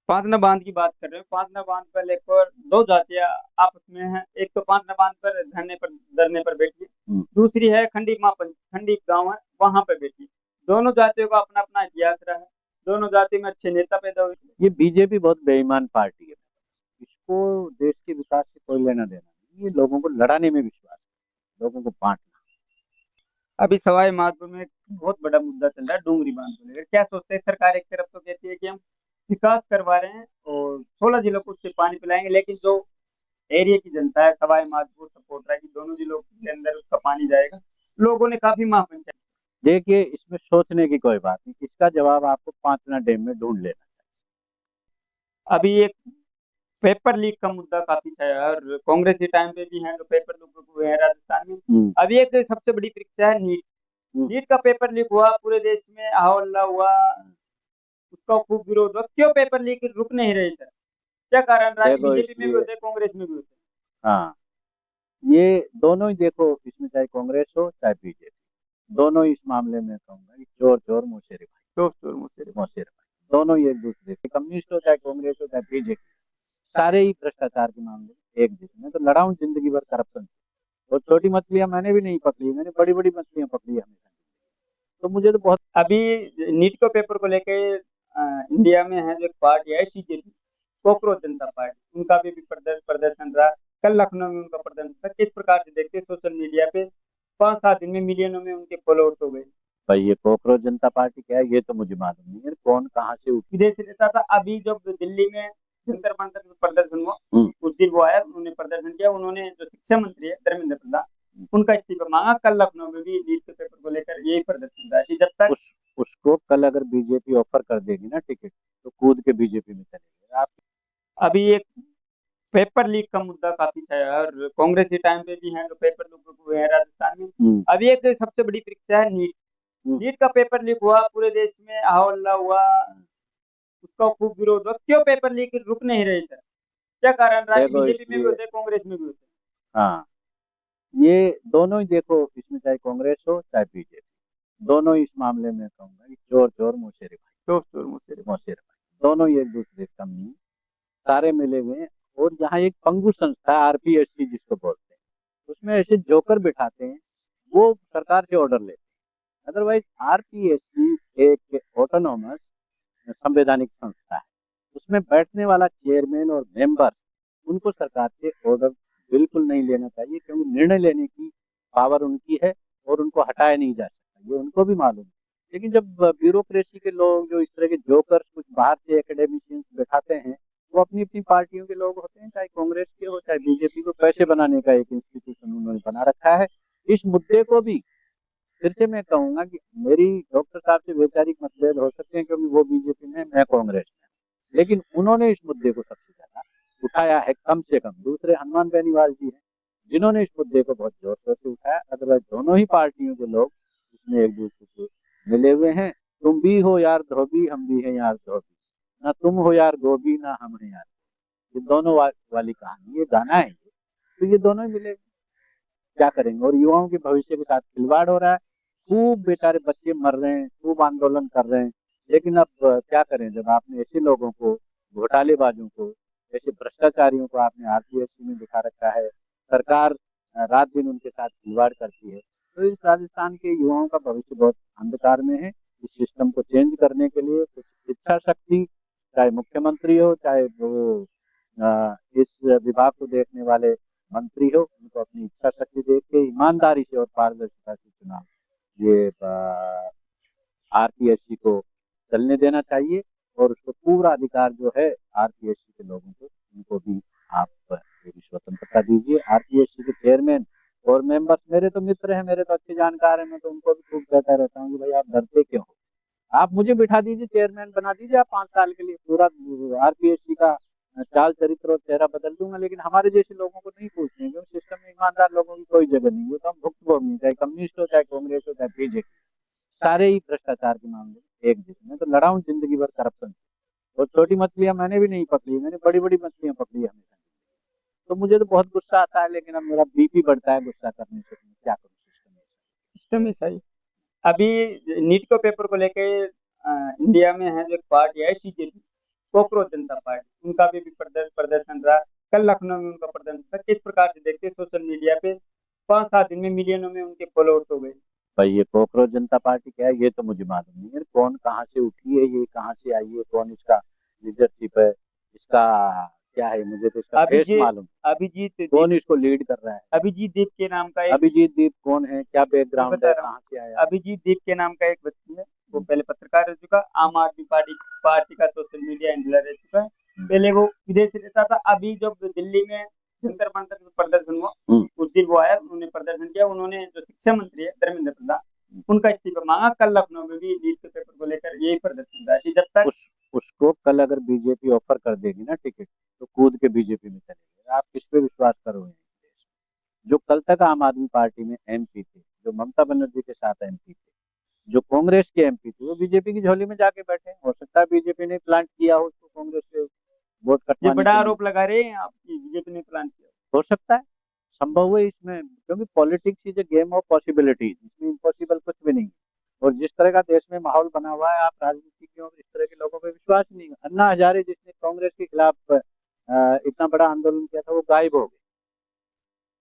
पांचना बांध की बात कर रहे हो। पांचना बांध पर लेकर दो जातियां आपस में हैं। एक तो पांचना बांध पर धरने पर बैठी है। दूसरी है खंडी गांव है, वहां पर बैठी है। दोनों जातियों का अपना अपना इतिहास रहा है। दोनों जाति में अच्छे नेता पैदा हुए। ये बीजेपी बहुत बेईमान पार्टी है। इसको देश के विकास से कोई लेना देना नहीं। ये लोगों को लड़ाने में विश्वास है, लोगों को बांटना। अभी सवाई माधोपुर में एक बहुत बड़ा मुद्दा चल रहा है, डूंगरी बांध को लेकर। क्या सोचते हैं सरकार? एक तरफ तो कहती है कि हम विकास करवा रहे हैं और 16 जिलों को उससे पानी पिलाएंगे, लेकिन जो एरिया की जनता है सवाई माधोपुर सपोर्ट रहा है कि दोनों जिलों के अंदर उसका पानी जाएगा। लोगों ने काफी महापंचायत। देखिए, इसमें सोचने की कोई बात नहीं। इसका जवाब आपको पांचना डैम में ढूंढ लेना अभी एक पेपर लीक का मुद्दा काफी छाया है और कांग्रेस के टाइम पे भी है जो पेपर लीक हुए हैं राजस्थान में। चाहिए। अभी एक सबसे बड़ी परीक्षा है नीट। हम्म। नीट का पेपर लीक हुआ, पूरे देश में हल्ला हुआ, उसका खूब विरोध हुआ। क्यों पेपर लीक रुक नहीं रहे सर? क्या कारण रहा है? देखो, बीजेपी में भी इसलिए होते हैं, कांग्रेस में भी होते हाँ, ये दोनों ही देखो, इसमें चाहे कांग्रेस हो चाहे बीजेपी, दोनों ही इस मामले में कहूंगा कि चोर चोर मुशेरे भाई। हैं। चोर चोर मुझसे। मुशेरे भाई दोनों ही एक दूसरे के, कम्युनिस्ट हो चाहे कांग्रेस हो चाहे बीजेपी, सारे ही भ्रष्टाचार के मामले में एक दूसरे में तो लड़ा हूँ जिंदगी भर करप्शन से। और छोटी मछलियां मैंने भी नहीं पकड़ी, मैंने बड़ी बड़ी मछलियां पकड़ी है हमेशा। तो मुझे तो बहुत। अभी नीट के पेपर को लेके इंडिया में है जो एक पार्टी है सीजेपी, कोकरोच जनता पार्टी, उनका भी प्रदर्शन रहा। कल लखनऊ में उनका प्रदर्शन था। किस प्रकार से देखते हैं सोशल मीडिया पे? 5-7 दिन में मिलियनों में उनके फॉलोअर्स हो गए। भाई, ये कॉकरोच जनता पार्टी क्या है ये तो मुझे मालूम नहीं है, कौन कहाँ से उठी। विदेश से रहता था। अभी जब दिल्ली में जंतर मंतर में प्रदर्शन हुआ, उस दिन वो आया, उन्होंने प्रदर्शन किया। उन्होंने जो शिक्षा मंत्री है धर्मेंद्र प्रधान, उनका इस्तीफा मांगा। कल लखनऊ में भी नीट के पेपर को लेकर यही प्रदर्शन था कि जब तक। उस उसको कल अगर बीजेपी ऑफर कर देगी ना टिकट, तो कूद के बीजेपी में चलेंगे आप। अभी एक पेपर लीक का मुद्दा काफी छाया है और कांग्रेस के टाइम पे भी है जो पेपर लीक हुए हैं राजस्थान में। अभी एक सबसे बड़ी परीक्षा है नीट। हम्म। नीट का पेपर लीक हुआ, पूरे देश में हल्ला हुआ, उसका खूब विरोध हुआ। क्यों पेपर लीक रुक नहीं रहे सर? क्या कारण रहा है? देखो, बीजेपी में भी इसलिए होते हैं, कांग्रेस में भी होते हाँ, ये दोनों ही देखो, इसमें चाहे कांग्रेस हो चाहे बीजेपी, दोनों ही इस मामले में कहूंगा कि चोर चोर मुशेरे हैं। चोर चोर मुझसे। भाई। मुशेरे भाई दोनों ही एक दूसरे के कम नहीं है, सारे मिले हुए हैं। और यहाँ एक पंगु संस्था आरपीएससी जिसको बोलते हैं, उसमें ऐसे जोकर बिठाते हैं, वो सरकार से ऑर्डर लेते हैं। अदरवाइज आरपीएससी एक ऑटोनॉमस संवैधानिक संस्था है। उसमें बैठने वाला चेयरमैन और मेंबर, उनको सरकार से ऑर्डर बिल्कुल नहीं लेना चाहिए, क्योंकि निर्णय लेने की पावर उनकी है और उनको हटाया नहीं जा सकता, ये उनको भी मालूम है। लेकिन जब ब्यूरोक्रेसी के लोग, जो इस तरह के जोकर्स कुछ बाहर से एकेडमिशियंस बैठाते हैं, वो अपनी अपनी पार्टियों के लोग होते हैं, चाहे कांग्रेस के हो चाहे बीजेपी, को पैसे बनाने का एक इंस्टीट्यूशन उन्होंने बना रखा है। इस मुद्दे को भी फिर से मैं कहूंगा कि मेरी डॉक्टर साहब से वैचारिक मतभेद हो सकते हैं, क्योंकि वो बीजेपी में, मैं कांग्रेस में, लेकिन उन्होंने इस मुद्दे को सबसे ज्यादा उठाया है, कम से कम। दूसरे हनुमान बेनीवाल जी हैं, जिन्होंने इस मुद्दे को बहुत जोर शोर से उठाया। अदरवाइज दोनों ही पार्टियों के लोग इसमें एक दूसरे से मिले हुए हैं। तुम भी हो यार धोबी, हम भी हैं यार धोबी, ना तुम हो यार गोभी, ना हम हैं यार। ये दोनों वाली कहानी, ये गाना है ये। तो ये दोनों ही मिले हुए हैं। क्या करेंगे? और युवाओं के भविष्य के साथ खिलवाड़ हो रहा है। खूब बेचारे बच्चे मर रहे हैं, खूब आंदोलन कर रहे हैं। लेकिन अब क्या करें, जब आपने ऐसे लोगों को, घोटालेबाजों को, ऐसे भ्रष्टाचारियों को आपने आरपीएससी में दिखा रखा है, सरकार रात दिन उनके साथ खिलवाड़ करती है, तो इस राजस्थान के युवाओं का भविष्य बहुत अंधकार में है। इस सिस्टम को चेंज करने के लिए कुछ इच्छा शक्ति, चाहे मुख्यमंत्री हो चाहे वो इस विभाग को देखने वाले मंत्री हो, उनको अपनी इच्छा शक्ति देख के ईमानदारी से और पारदर्शिता से चुनाव ये आरपीएससी को चलने देना चाहिए। और उसको पूरा अधिकार जो है आरपीएससी के लोगों को, उनको भी आप पूरी स्वतंत्रता दीजिए। आरपीएससी के चेयरमैन और मेंबर्स मेरे तो मित्र हैं, मेरे तो अच्छे जानकार हैं, मैं तो उनको भी खूब कहता रहता हूँ कि भाई आप डरते क्यों हो? आप मुझे बिठा दीजिए, चेयरमैन बना दीजिए, आप 5 साल के लिए पूरा आरपीएससी का चाल चरित्र और चेहरा बदल दूंगा। लेकिन हमारे जैसे लोगों को नहीं पूछते, क्योंकि सिस्टम में ईमानदार लोगों की कोई जगह नहीं है। तो हम भुक्तभोगी हैं, चाहे कम्युनिस्ट हो चाहे कांग्रेस हो चाहे बीजेपी, सारे ही भ्रष्टाचार के मामले में एक जैसे। मैं तो लड़ा हूँ जिंदगी भर करप्शन से। और छोटी मछलियां मैंने भी नहीं पकड़ी, मैंने बड़ी बड़ी मछलियां पकड़ी है हमेशा। तो मुझे तो बहुत गुस्सा आता है, लेकिन अब मेरा बीपी बढ़ता है गुस्सा करने से। मैं क्या करूँ, सिस्टम में। सिस्टम ही सही। अभी नीट के पेपर को लेके इंडिया में है जो एक पार्टी है सीजेपी, कोकरोच जनता पार्टी, उनका भी प्रदर्शन रहा। कल लखनऊ में उनका प्रदर्शन था। किस प्रकार से देखते हैं सोशल मीडिया पे 5-7 दिन में मिलियनों में उनके फॉलोअर्स हो गए। भाई ये कॉकरोच जनता पार्टी क्या है ये तो मुझे मालूम नहीं है, कौन कहाँ से उठी है, ये कहाँ से आई है, कौन इसका लीडरशिप है, इसका क्या है, मुझे तो इसका फेस अभिजीत मालूम अभिजीत है, दीप कौन इसको लीड कर रहा है। अभिजीत दीप के नाम का एक, अभिजीत दीप कौन है, क्या मैं बैकग्राउंड बता है, रहा हूँ, कहाँ से आया है। अभिजीत दीप के नाम का एक व्यक्ति है। वो हम्म, पहले पत्रकार रह चुका, आम आदमी पार्टी का सोशल मीडिया हैंडलर रह चुका है। हम्म, पहले वो विदेश रहता था। अभी जब दिल्ली में जंतर मंतर में प्रदर्शन हुआ, हम्म, उस दिन वो आया, उन्होंने प्रदर्शन किया। उन्होंने जो शिक्षा मंत्री है धर्मेंद्र प्रधान, हम्म। उनका इस्तीफा मांगा। कल लखनऊ में भी नीट के पेपर को लेकर यही प्रदर्शन था कि जब तक उस उसको कल अगर बीजेपी ऑफर कर देगी ना टिकट, तो कूद के बीजेपी में चलेंगे। आप किस पे विश्वास करोगे। जो कल तक आम आदमी पार्टी में एमपी थे, जो ममता बनर्जी के साथ एमपी थे, जो कांग्रेस के एमपी थे, वो बीजेपी की झोली में जाके बैठे हैं। हो सकता है बीजेपी ने प्लान किया हो उसको कांग्रेस से वोट ये कटवाने बड़ा के लिए। आरोप लगा रहे हैं आपकी बीजेपी ने प्लान किया। हो सकता है, संभव है इसमें, क्योंकि politics is a game of possibilities, इसमें इम्पॉसिबल कुछ भी नहीं है। और जिस तरह का देश में माहौल बना हुआ है, आप राजनीतिज्ञों इस तरह के लोगों पे विश्वास ही नहीं है। अन्ना हजारे जिसने कांग्रेस के खिलाफ इतना बड़ा आंदोलन किया था, वो गायब हो गए।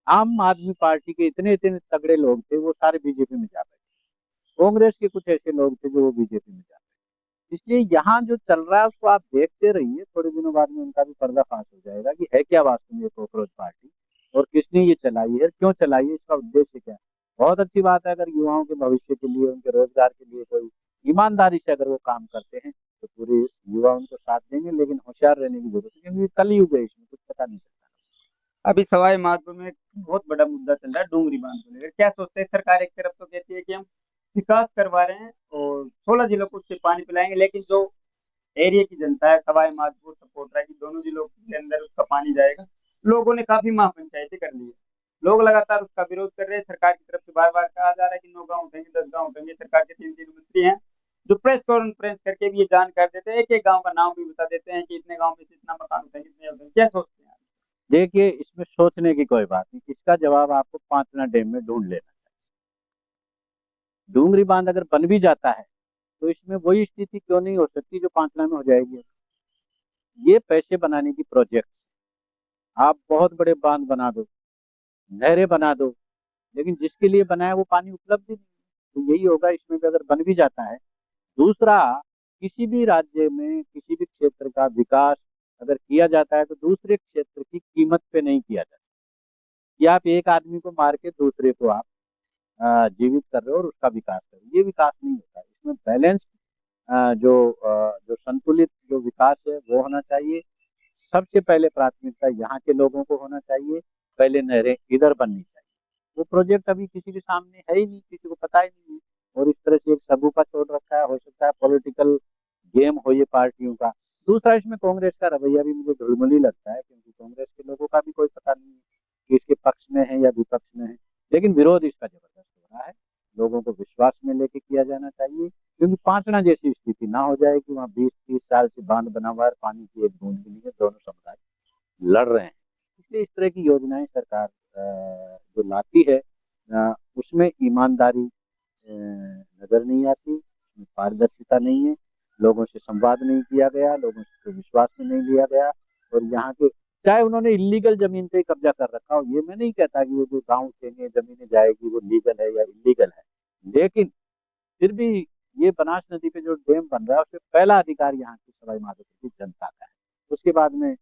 आम आदमी पार्टी के इतने इतने तगड़े लोग थे, वो सारे बीजेपी में जा बैठे। कांग्रेस के कुछ ऐसे लोग थे जो वो बीजेपी में जा बैठे। इसलिए यहाँ जो चल रहा है उसको आप देखते रहिए, थोड़े दिनों बाद में उनका भी पर्दाफाश हो जाएगा कि है क्या वास्तव में ये कॉकरोच पार्टी, और किसने ये चलाई है, क्यों चलाई है, इसका उद्देश्य क्या है। बहुत अच्छी बात है अगर युवाओं के भविष्य के लिए, उनके रोजगार के लिए कोई ईमानदारी से अगर वो काम करते हैं, तो पूरे युवा उनको साथ देंगे। लेकिन होशियार रहने की जरूरत है, क्योंकि कल युग है, इसमें कुछ पता नहीं चलता। अभी सवाई माधोपुर में एक बहुत बड़ा मुद्दा चल रहा है डूंगरी बांध को लेकर। क्या सोचते हैं सरकार? एक तरफ तो कहती है कि हम विकास करवा रहे हैं और 16 जिलों को उससे पानी पिलाएंगे, लेकिन जो एरिया की जनता है सवाई माधोपुर सपोर्ट रहा है कि दोनों जिलों के अंदर उसका पानी जाएगा। लोगों ने काफी महापंचायतें कर ली है। लोग लगातार उसका विरोध कर रहे हैं। सरकार की तरफ से बार बार कहा जा रहा है कि 9 गांव उठेंगे, 10 गांव उठेंगे। सरकार के 3-3 मंत्री हैं जो प्रेस कॉन्फ्रेंस करके भी ये जानकारी देते हैं, एक एक गांव का नाम भी बता देते हैं कि इतने गांव में से इतना मकान उठेंगे, इतने उठेंगे। क्या सोचते हैं? देखिए इसमें सोचने की कोई बात नहीं, इसका जवाब आपको पांचना डैम में ढूंढ लेना। डूंगरी बांध अगर बन भी जाता है, तो इसमें वही स्थिति क्यों नहीं हो सकती जो पांचना में हो जाएगी। ये पैसे बनाने की प्रोजेक्ट, आप बहुत बड़े बांध बना दो, नहरें बना दो, लेकिन जिसके लिए बनाया वो पानी उपलब्ध ही नहीं है। तो यही होगा इसमें भी अगर बन भी जाता है। दूसरा, किसी भी राज्य में किसी भी क्षेत्र का विकास अगर किया जाता है, तो दूसरे क्षेत्र की कीमत पे नहीं किया जाता कि आप एक आदमी को मार के दूसरे को आप जीवित कर रहे हो और उसका विकास कर रहे हो। ये विकास नहीं होता। इसमें बैलेंस, जो संतुलित जो विकास है वो होना चाहिए। सबसे पहले प्राथमिकता यहाँ के लोगों को होना चाहिए, पहले नहरें इधर बननी चाहिए। वो प्रोजेक्ट अभी किसी के सामने है ही नहीं, किसी को पता ही नहीं है, और इस तरह से एक सबूका छोड़ रखा है। हो सकता है पॉलिटिकल गेम हो ये पार्टियों का। दूसरा, इसमें कांग्रेस का रवैया भी मुझे धुलमुली लगता है, क्योंकि कांग्रेस के लोगों का भी कोई पता नहीं है कि इसके पक्ष में है या विपक्ष में है। लेकिन विरोध इसका जबरदस्त हो रहा है। लोगों को विश्वास में लेके किया जाना चाहिए, क्योंकि पांचना जैसी स्थिति ना हो जाए कि वहाँ 20-30 साल से बांध बना हुआ है, पानी की एक बूंद के लिए दोनों समुदाय लड़ रहे हैं। इसलिए इस तरह की योजनाएं सरकार जो लाती है, उसमें ईमानदारी नजर नहीं आती, उसमें पारदर्शिता नहीं है, लोगों से संवाद नहीं किया गया, लोगों से विश्वास में नहीं लिया गया। और यहाँ के, चाहे उन्होंने इलीगल जमीन पे कब्जा कर रखा हो, ये मैं नहीं कहता कि वो जो गाँव उठेंगे जमीनें जाएगी वो लीगल है या इलीगल है, लेकिन फिर भी ये बनास नदी पे जो डैम बन रहा है उसमें पहला अधिकार यहाँ की सवाई माधोपुर की जनता का है। उसके बाद में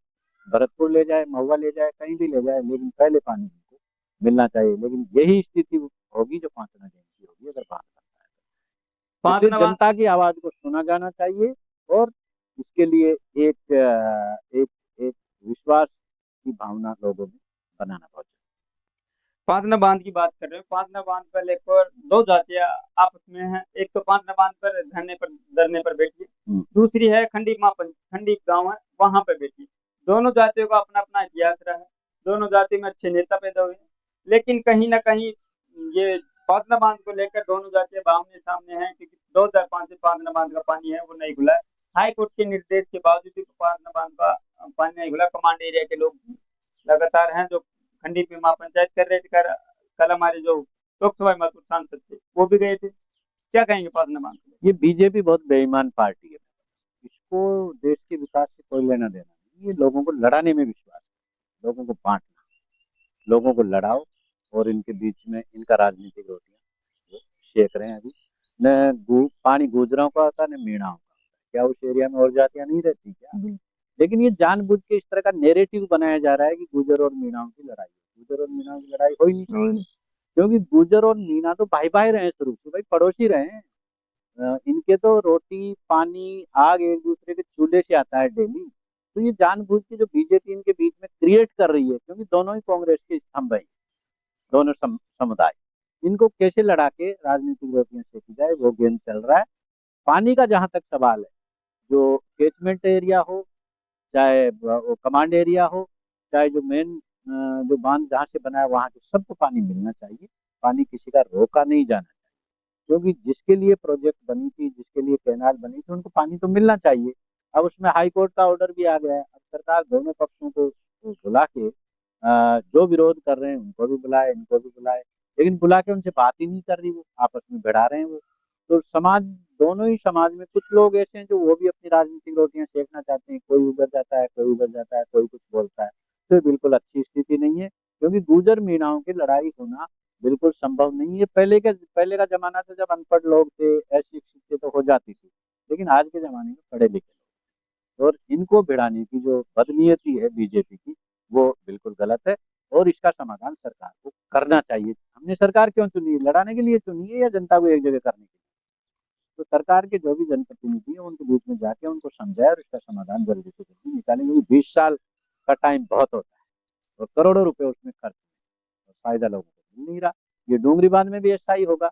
भरतपुर ले जाए, महुआ ले जाए, कहीं भी ले जाए, लेकिन पहले पानी उनको मिलना चाहिए। लेकिन यही स्थिति होगी जो पांचना डैम की होगी अगर बात करता है तो। पांच इसलिए नवा जनता की आवाज को सुना जाना चाहिए, और इसके लिए एक एक विश्वास की भावना लोगों में बनाना बहुत पांचना बांध की बात कर रहे हो। पांचना बांध पर लेकर दो जातियां आपस में हैं। एक तो पांचना बांध पर धरने पर बैठी है, जरूरी। दूसरी है खंडी गांव है वहां पर बैठी है। दोनों जातियों का अपना अपना इतिहास रहा है। दोनों जाति में अच्छे नेता पैदा हुए हैं, लेकिन कहीं ना कहीं ये पांचना बांध को लेकर दोनों जातियां आमने सामने हैं, क्योंकि 2005 से पांचना बांध का पानी है वो नहीं खुला है। हाई कोर्ट के निर्देश के बावजूद भी पांचना बांध का पानी नहीं खुला। कमांड एरिया के लोग लगातार हैं जो खंडी में महापंचायत कर रहे थे। कल हमारे जो लोकसभा में सांसद थे वो भी गए थे। क्या कहेंगे पांचना बांध को? ये बीजेपी बहुत बेईमान पार्टी है। इसको देश के विकास से कोई लेना देना नहीं, ये लोगों को लड़ाने में विश्वास है, लोगों को बांटना, लोगों को लड़ाओ और इनके बीच में इनका राजनीतिक रोटियां वो सेक रहे हैं अभी। न पानी गुजरों का होता न मीणाओं का होता। क्या उस एरिया में और जातियां नहीं रहती क्या? लेकिन ये जानबूझ के इस तरह का नेरेटिव बनाया जा रहा है कि गुजर और मीणाओं की लड़ाई है। गुजर और मीणाओं की लड़ाई हो ही नहीं सकती, क्योंकि गुजर और मीणा तो भाई भाई रहे हैं, शुरू से भाई पड़ोसी रहे हैं। इनके तो रोटी पानी आग एक दूसरे के चूल्हे से आता है डेली। तो ये जानबूझ के जो बीजेपी इनके बीच में क्रिएट कर रही है, क्योंकि दोनों ही कांग्रेस के स्तंभ है, दोनों समुदाय, इनको कैसे लड़ा के राजनीतिक रोटियां सेकी जाए वो गेम चल रहा है। पानी का जहां तक सवाल है, जो केचमेंट एरिया हो, चाहे वो कमांड एरिया हो, चाहे जो मेन जो बांध जहाँ से बना है वहां से सबको पानी मिलना चाहिए। पानी किसी का रोका नहीं जाना चाहिए, क्योंकि जिसके लिए प्रोजेक्ट बनी थी, जिसके लिए कैनाल बनी थी, उनको पानी तो मिलना चाहिए। अब उसमें हाई कोर्ट का ऑर्डर भी आ गया है। अब सरकार दोनों पक्षों को बुला के जो विरोध कर रहे हैं उनको भी बुलाए, इनको भी बुलाए, लेकिन बुला के उनसे बात ही नहीं कर रही, वो आपस में भिड़ा रहे हैं वो। तो समाज, दोनों ही समाज में कुछ लोग ऐसे हैं जो वो भी अपनी राजनीतिक रोटियां सेकना चाहते हैं, कोई उधर जाता है, कोई उधर जाता है, कोई कुछ बोलता है। तो ये बिल्कुल अच्छी स्थिति नहीं है, क्योंकि गुर्जर मीणाओं की लड़ाई होना बिल्कुल संभव नहीं है। पहले का जमाना था जब अनपढ़ लोग थे, अशिक्षित थे, तो हो जाती थी। लेकिन आज के जमाने में पढ़े लिखे लोग, और इनको भिड़ाने की जो बदनीयती है बीजेपी की, वो बिल्कुल गलत है। और इसका समाधान सरकार को करना चाहिए। हमने सरकार क्यों चुनी है? लड़ाने के लिए चुनी है या जनता को एक जगह करने के लिए? तो सरकार के जो भी जनप्रतिनिधि है उनके बीच में जाके उनको समझाए और इसका समाधान जल्दी से जल्दी निकालें, क्योंकि 20 साल का टाइम बहुत होता है और करोड़ों रुपए उसमें खर्च, और फायदा लोगों को मिल नहीं रहा। ये डूंगरी बांध में भी ऐसा ही होगा।